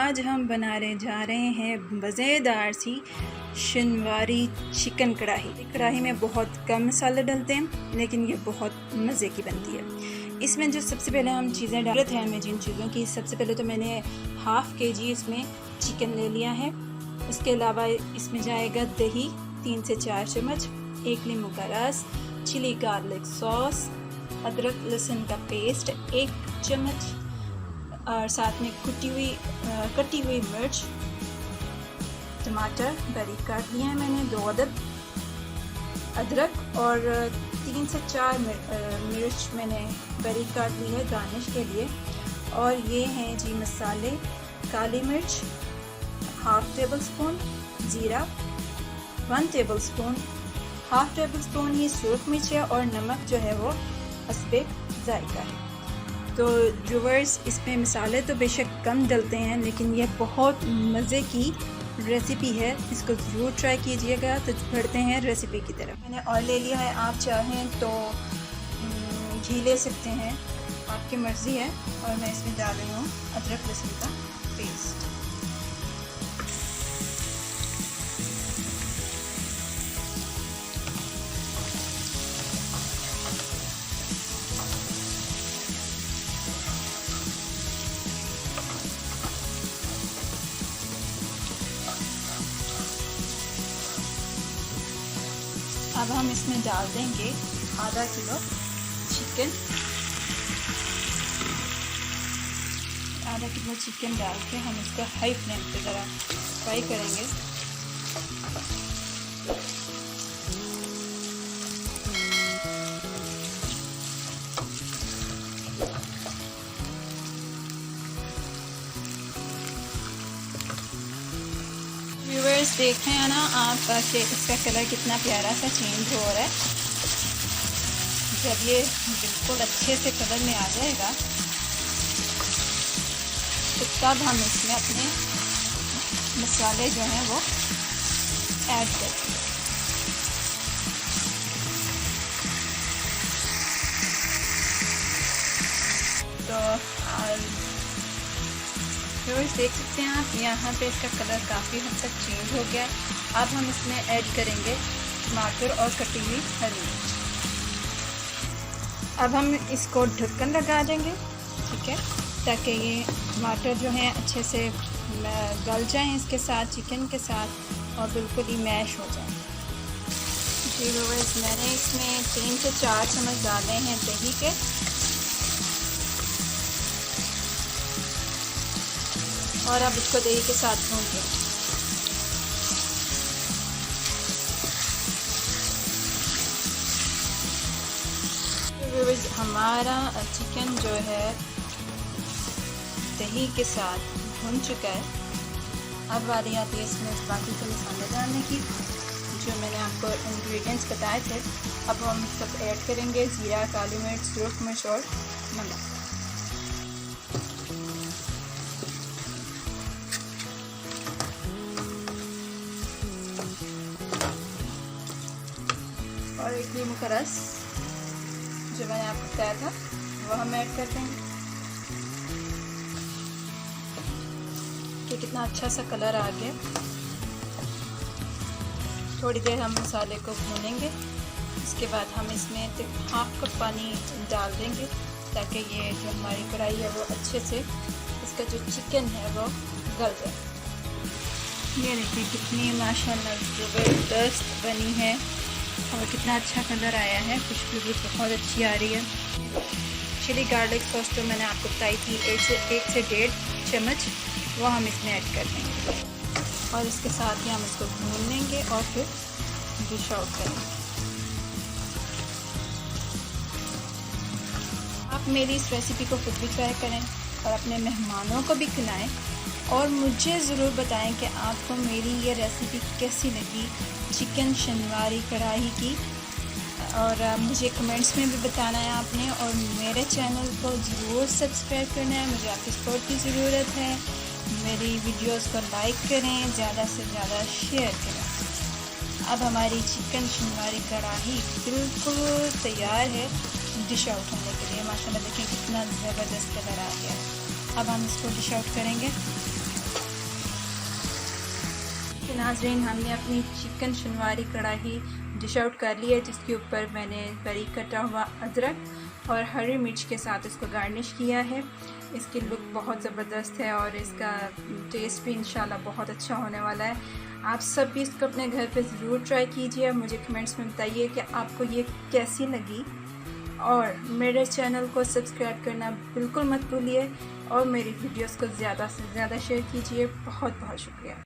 आज हम बनाने जा रहे हैं मज़ेदार सी शनवारी चिकन कढ़ाई। कढ़ाई में बहुत कम मसाले डलते हैं लेकिन ये बहुत मज़े की बनती है। इसमें जो सबसे पहले हम चीज़ें डालते हैं हमें जिन चीज़ों की, सबसे पहले तो मैंने हाफ़ kg इसमें चिकन ले लिया है। उसके अलावा इसमें जाएगा दही 3 से 4 चम्मच, 1 नींबू का रस, चिली गार्लिक सॉस, अदरक लहसुन का पेस्ट 1 चम्मच और साथ में कटी हुई मिर्च, टमाटर बारीक काट लिया है मैंने 2 अदद, अदरक और 3 से 4 मिर्च मैंने बारीक काट ली है गार्निश के लिए। और ये हैं जी मसाले, काली मिर्च हाफ़ टेबल स्पून, ज़ीरा 1 tablespoon, half tablespoon ही सूरख मिर्च है और नमक जो है वो हस्बे जायका है। तो व्यूअर्स, इसमें मसाले तो बेशक कम डलते हैं लेकिन ये बहुत मज़े की रेसिपी है, इसको ज़रूर ट्राई कीजिएगा। तो बढ़ते हैं रेसिपी की तरफ। मैंने ऑयल ले लिया है, आप चाहें तो घी ले सकते हैं, आपकी मर्ज़ी है। और मैं इसमें डाल रही हूँ अदरक लहसुन का पेस्ट। अब हम इसमें डाल देंगे आधा किलो चिकन। आधा किलो चिकन डाल के हम इसको हाई फ्लेम पे ज़रा फ्राई करेंगे। व्यूअर्स, देख रहे हैं ना आप कि इसका कलर कितना प्यारा सा चेंज हो रहा है। जब ये बिल्कुल अच्छे से कलर में आ जाएगा तो तब हम इसमें अपने मसाले जो हैं वो ऐड करेंगे। तो व्यूअर्स, देख सकते हैं आप यहाँ पे इसका कलर काफ़ी हद तक चेंज हो गया है। अब हम इसमें ऐड करेंगे टमाटर और कटी हुई हरी मिर्च। अब हम इसको ढक्कन लगा देंगे, ठीक है, ताकि ये टमाटर जो हैं अच्छे से गल जाएं इसके साथ, चिकन के साथ, और बिल्कुल ही मैश हो जाए। जी व्यूअर्स, मैंने इसमें 3 से 4 चम्मच डाले हैं दही के। और अब इसको दही के साथ भून लें। हमारा चिकन जो है दही के साथ भून चुका है। अब बारी आती है इसमें बाकी के मसाले डालने की, जो मैंने आपको इंग्रेडिएंट्स बताए थे। अब हम सब ऐड करेंगे ज़ीरा, काली मिर्च, सूरख मिर्च और नमक। और 1 नींबू का रस जो मैंने आपको बताया था वो हम ऐड कर देंगे। कि कितना अच्छा सा कलर आ गया। थोड़ी देर हम मसाले को भूनेंगे। इसके बाद हम इसमें 1/2 कप पानी डाल देंगे ताकि ये जो हमारी कढ़ाई है वो अच्छे से, इसका जो चिकन है वो गल जाए। ये देखिए कितनी माशाल्लाह ज़बरदस्त बनी है और कितना अच्छा कलर आया है, खुशबू भी बहुत अच्छी आ रही है। चिली गार्लिक सॉस जो मैंने आपको बताई थी 1 से 1.5 चम्मच, वो हम इसमें ऐड कर देंगे और इसके साथ ही हम इसको भून लेंगे और फिर डिश आउट करेंगे। आप मेरी इस रेसिपी को खुद भी ट्राई करें और अपने मेहमानों को भी खिलाएं और मुझे ज़रूर बताएं कि आपको मेरी ये रेसिपी कैसी लगी चिकन शनवारी कढ़ाई की। और मुझे कमेंट्स में भी बताना है आपने, और मेरे चैनल को ज़रूर सब्सक्राइब करना है। मुझे आपकी सपोर्ट की ज़रूरत है। मेरी वीडियोस को लाइक करें, ज़्यादा से ज़्यादा शेयर करें। अब हमारी चिकन शनवारी कढ़ाई बिल्कुल तैयार है डिश आउट होने के लिए। माशाल्लाह देखिए कितना ज़बरदस्त कलर आ गया। अब हम इसको डिश आउट करेंगे। कि नाज़रीन, हमने अपनी चिकन शनवारी कढ़ाई डिश आउट कर ली है, जिसके ऊपर मैंने बारीक कटा हुआ अदरक और हरी मिर्च के साथ इसको गार्निश किया है। इसकी लुक बहुत ज़बरदस्त है और इसका टेस्ट भी इंशाल्लाह बहुत अच्छा होने वाला है। आप सब भी इसको अपने घर पे ज़रूर ट्राई कीजिए। मुझे कमेंट्स में बताइए कि आपको ये कैसी लगी, और मेरे चैनल को सब्सक्राइब करना बिल्कुल मत भूलिए और मेरी वीडियोस को ज़्यादा से ज़्यादा शेयर कीजिए। बहुत बहुत शुक्रिया।